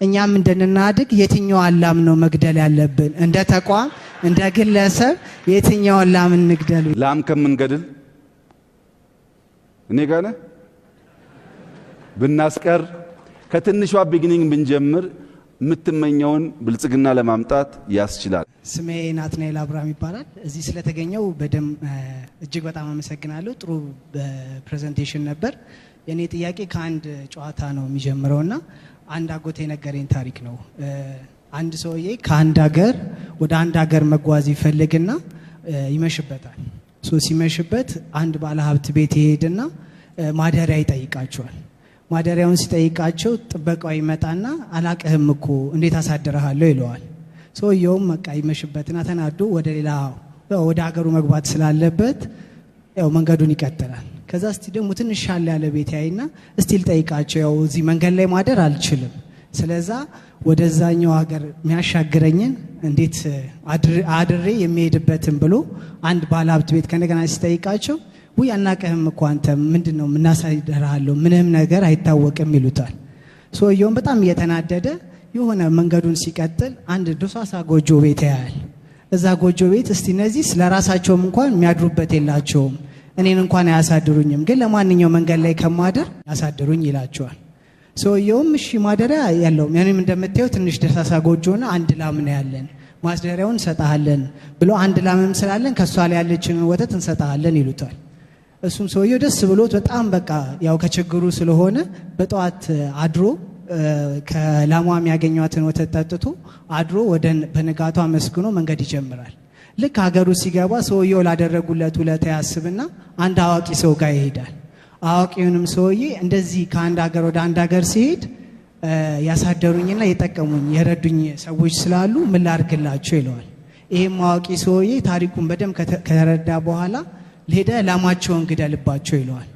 እኛም እንደናድግ የትኛው አላም ነው መግደል ያለብን? እንደ ተቋም እንደ ግለሰብ የትኛው አላም እንግደል? ላም ከምንገድል እኔ ጋር ነህ ብናስቀር ከትንሿ ቢግኒንግ ብንጀምር የምትመኘውን ብልጽግና ለማምጣት ያስችላል። ስሜ ናትናኤል አብርሃም ይባላል። እዚህ ስለተገኘው እጅግ በጣም አመሰግናለሁ። ጥሩ ፕሬዘንቴሽን ነበር። የኔ ጥያቄ ከአንድ ጨዋታ ነው የሚጀምረውና አንድ አጎቴ ነገረኝ ታሪክ ነው። አንድ ሰውዬ ከአንድ ሀገር ወደ አንድ ሀገር መጓዝ ይፈልግና ይመሽበታል። ሲመሽበት አንድ ባለሀብት ቤት ይሄድና ማደሪያ ይጠይቃቸዋል። ማደሪያውን ሲጠይቃቸው ጥበቃው ይመጣና አላቅህም እኮ እንዴት አሳድረሃለሁ ይለዋል። ሰውየውም በቃ ይመሽበትና ተናዶ ወደ ሀገሩ መግባት ስላለበት ያው መንገዱን ይቀጥላል። ከዛ እስቲ ደግሞ ትንሽ ሻል ያለ ቤት ያይና እስቲ ልጠይቃቸው፣ ያው እዚህ መንገድ ላይ ማደር አልችልም፣ ስለዛ ወደዛኛው ሀገር የሚያሻግረኝን እንዴት አድሬ የሚሄድበትን ብሎ አንድ ባለሀብት ቤት ከነገና ሲጠይቃቸው ወይ አናቀህም እኮ አንተ ምንድነው ምናሳይደራለሁ ምንም ነገር አይታወቅም ይሉታል። ሰውየውም በጣም እየተናደደ የሆነ መንገዱን ሲቀጥል አንድ ዶሳሳ ጎጆ ቤት ያያል። እዛ ጎጆ ቤት እስቲ እነዚህ ስለራሳቸውም እንኳን የሚያድሩበት የላቸውም፣ እኔን እንኳን አያሳድሩኝም፣ ግን ለማንኛውም መንገድ ላይ ከማደር ያሳድሩኝ ይላቸዋል። ሰውየውም እሺ ማደሪያ ያለውም ያኔም እንደምታየው ትንሽ ደሳሳ ጎጆና አንድ ላም ነው ያለን፣ ማስደሪያውን እንሰጣለን ብሎ አንድ ላምም ስላለን ከሷ ላይ ያለችንን ወተት እንሰጣለን ይሉታል። እሱም ሰውየው ደስ ብሎት በጣም በቃ ያው ከችግሩ ስለሆነ በጠዋት አድሮ ከላሟ የሚያገኟትን ወተት ጠጥቶ አድሮ በንጋቱ አመስግኖ መንገድ ይጀምራል። ልክ ሀገሩ ሲገባ ሰውየው ላደረጉለት ውለታ ያስብና አንድ አዋቂ ሰው ጋር ይሄዳል። አዋቂውንም ሰውዬ እንደዚህ ከአንድ ሀገር ወደ አንድ ሀገር ሲሄድ ያሳደሩኝና የጠቀሙኝ የረዱኝ ሰዎች ስላሉ ምን ላድርግላቸው ይለዋል። ይሄም አዋቂ ሰውዬ ታሪኩን በደንብ ከተረዳ በኋላ ሄደ ላማቸውን ግደልባቸው ይለዋል።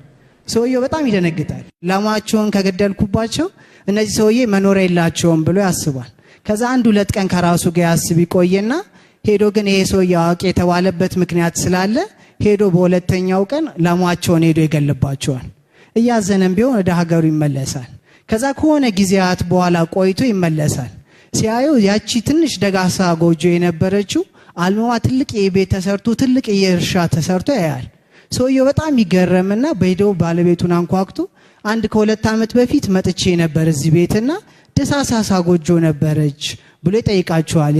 ሰውየው በጣም ይደነግጣል። ላማቸውን ከገደልኩባቸው እነዚህ ሰውዬ መኖር የላቸውም ብሎ ያስባል። ከዛ አንድ ሁለት ቀን ከራሱ ጋር ያስብ ይቆየና ሄዶ ግን ይሄ ሰውዬ አዋቂ የተባለበት ምክንያት ስላለ ሄዶ በሁለተኛው ቀን ላማቸውን ሄዶ ይገልባቸዋል። እያዘነም ቢሆን ወደ ሀገሩ ይመለሳል። ከዛ ከሆነ ጊዜያት በኋላ ቆይቶ ይመለሳል። ሲያየው ያቺ ትንሽ ደጋሳ ጎጆ የነበረችው አልማዋ ትልቅ የቤት ተሰርቶ ትልቅ የእርሻ ተሰርቶ ያያል። ሰውየው በጣም ይገረምና በሄደው ባለቤቱን አንኳኩቶ አንድ ከሁለት ዓመት በፊት መጥቼ ነበር እዚህ ቤትና ደሳሳሳ ጎጆ ነበረች ብሎ ይጠይቃቸዋል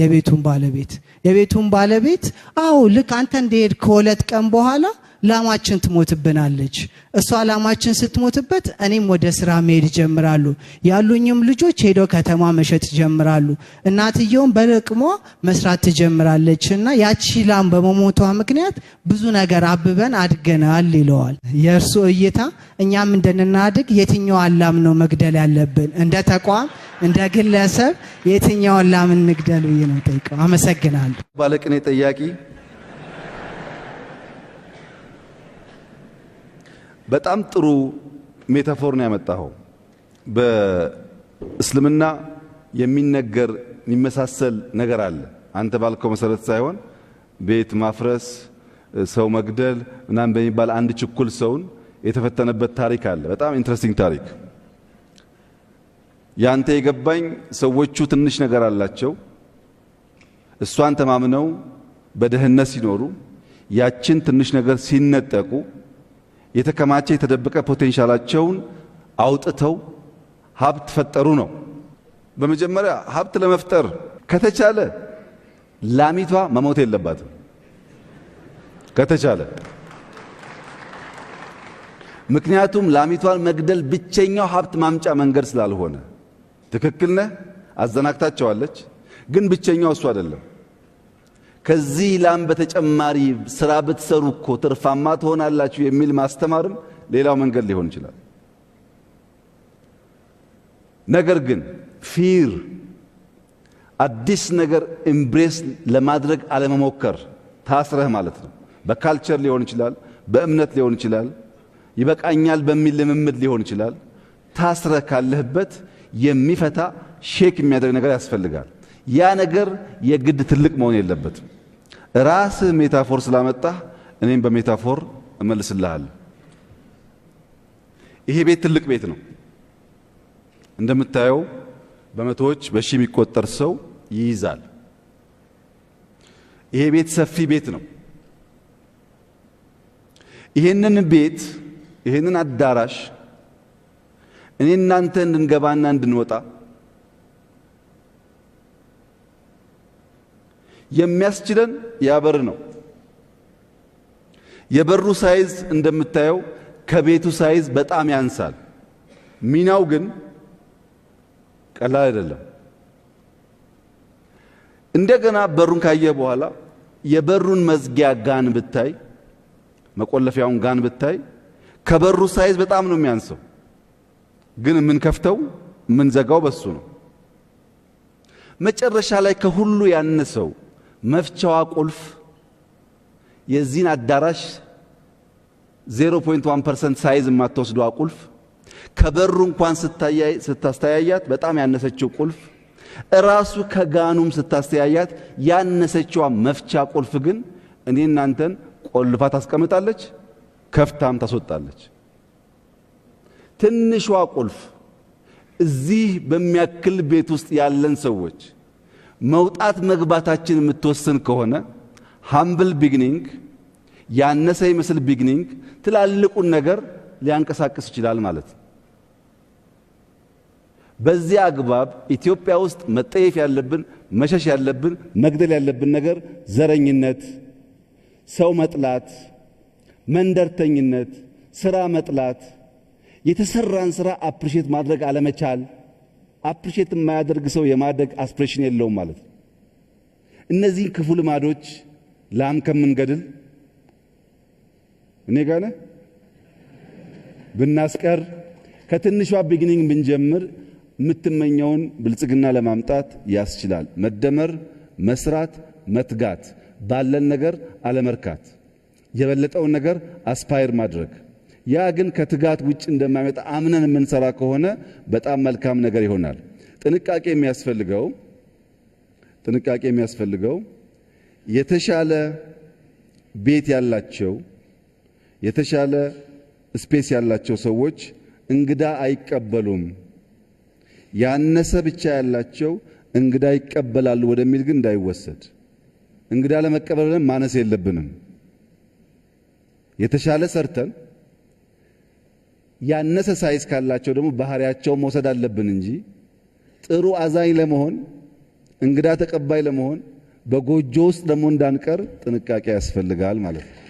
የቤቱን ባለቤት አዎ ልክ አንተ እንደሄድ ከሁለት ቀን በኋላ ላማችን ትሞትብናለች። እሷ ላማችን ስትሞትበት እኔም ወደ ስራ መሄድ ጀምራሉ፣ ያሉኝም ልጆች ሄዶ ከተማ መሸጥ ጀምራሉ፣ እናትየውም በለቅሟ መስራት ትጀምራለችና ያቺ ላም በመሞቷ ምክንያት ብዙ ነገር አብበን አድገናል ይለዋል። የእርሱ እይታ እኛም እንደናድግ የትኛው አላም ነው መግደል ያለብን? እንደ ተቋም እንደ ግለሰብ የትኛው አላም እንግደል ብዬ ነው ጠይቀው። አመሰግናለሁ። ባለቅኔ ጠያቂ በጣም ጥሩ ሜታፎር ነው ያመጣው። በእስልምና የሚነገር የሚመሳሰል ነገር አለ። አንተ ባልከው መሰረት ሳይሆን ቤት ማፍረስ፣ ሰው መግደል ምናምን በሚባል አንድ ችኩል ሰውን የተፈተነበት ታሪክ አለ። በጣም ኢንትረስቲንግ ታሪክ። ያንተ የገባኝ ሰዎቹ ትንሽ ነገር አላቸው። እሷን ተማምነው በደህንነት ሲኖሩ ያችን ትንሽ ነገር ሲነጠቁ የተከማቸ የተደበቀ ፖቴንሻላቸውን አውጥተው ሀብት ፈጠሩ ነው። በመጀመሪያ ሀብት ለመፍጠር ከተቻለ ላሚቷ መሞት የለባትም። ከተቻለ ምክንያቱም ላሚቷን መግደል ብቸኛው ሀብት ማምጫ መንገድ ስላልሆነ። ትክክል ነህ፣ አዘናግታቸዋለች፣ ግን ብቸኛው እሱ አይደለም። ከዚህ ላም በተጨማሪ ስራ ብትሰሩ እኮ ትርፋማ ትሆናላችሁ የሚል ማስተማርም ሌላው መንገድ ሊሆን ይችላል። ነገር ግን ፊር አዲስ ነገር ኤምብሬስ ለማድረግ አለመሞከር ታስረህ ማለት ነው። በካልቸር ሊሆን ይችላል፣ በእምነት ሊሆን ይችላል፣ ይበቃኛል በሚል ልምምድ ሊሆን ይችላል። ታስረህ ካለህበት የሚፈታ ሼክ የሚያደርግ ነገር ያስፈልጋል። ያ ነገር የግድ ትልቅ መሆን የለበትም። ራስ ሜታፎር ስላመጣህ እኔም በሜታፎር እመልስልሃለሁ። ይሄ ቤት ትልቅ ቤት ነው። እንደምታየው በመቶዎች በሺ የሚቆጠር ሰው ይይዛል። ይሄ ቤት ሰፊ ቤት ነው። ይሄንን ቤት ይሄንን አዳራሽ እኔ እናንተ እንድንገባና እንድንወጣ የሚያስችለን ያበር ነው። የበሩ ሳይዝ እንደምታየው ከቤቱ ሳይዝ በጣም ያንሳል። ሚናው ግን ቀላል አይደለም። እንደገና በሩን ካየ በኋላ የበሩን መዝጊያ ጋን ብታይ፣ መቆለፊያውን ጋን ብታይ ከበሩ ሳይዝ በጣም ነው የሚያንሰው። ግን የምንከፍተው የምንዘጋው በሱ ነው። መጨረሻ ላይ ከሁሉ ያነሰው መፍቻዋ ቁልፍ የዚህን አዳራሽ 0.1% ሳይዝ የማትወስደዋ ቁልፍ ከበሩ እንኳን ስታስተያያት በጣም ያነሰችው ቁልፍ እራሱ ከጋኑም ስታስተያያት ያነሰችዋ መፍቻ ቁልፍ ግን እኔ እናንተን ቆልፋ ታስቀምጣለች፣ ከፍታም ታስወጣለች። ትንሿ ቁልፍ እዚህ በሚያክል ቤት ውስጥ ያለን ሰዎች መውጣት መግባታችን የምትወስን ከሆነ ሃምብል ቢግኒንግ ያነሰ ይመስል ቢግኒንግ ትላልቁን ነገር ሊያንቀሳቅስ ይችላል ማለት ነው። በዚህ አግባብ ኢትዮጵያ ውስጥ መጠየፍ ያለብን መሸሽ ያለብን መግደል ያለብን ነገር ዘረኝነት፣ ሰው መጥላት፣ መንደርተኝነት፣ ስራ መጥላት፣ የተሰራን ስራ አፕሪሼት ማድረግ አለመቻል። አፕሪሼት የማያደርግ ሰው የማደግ አስፕሬሽን የለውም ማለት ነው። እነዚህ ክፉ ልማዶች ላም ከምንገድል እኔ ጋር ነህ ብናስቀር ከትንሿ ቢግኒንግ ብንጀምር የምትመኘውን ብልጽግና ለማምጣት ያስችላል። መደመር፣ መስራት፣ መትጋት፣ ባለን ነገር አለመርካት፣ የበለጠውን ነገር አስፓየር ማድረግ። ያ ግን ከትጋት ውጭ እንደማይመጣ አምነን የምንሰራ ከሆነ በጣም መልካም ነገር ይሆናል። ጥንቃቄ የሚያስፈልገው የተሻለ ቤት ያላቸው የተሻለ ስፔስ ያላቸው ሰዎች እንግዳ አይቀበሉም። ያነሰ ብቻ ያላቸው እንግዳ ይቀበላሉ ወደሚል ግን እንዳይወሰድ። እንግዳ ለመቀበል ማነስ የለብንም። የተሻለ ሰርተን ያነሰ ሳይዝ ካላቸው ደግሞ ባህሪያቸው መውሰድ አለብን እንጂ ጥሩ አዛኝ ለመሆን እንግዳ ተቀባይ ለመሆን በጎጆ ውስጥ ደግሞ እንዳንቀር ጥንቃቄ ያስፈልጋል ማለት ነው።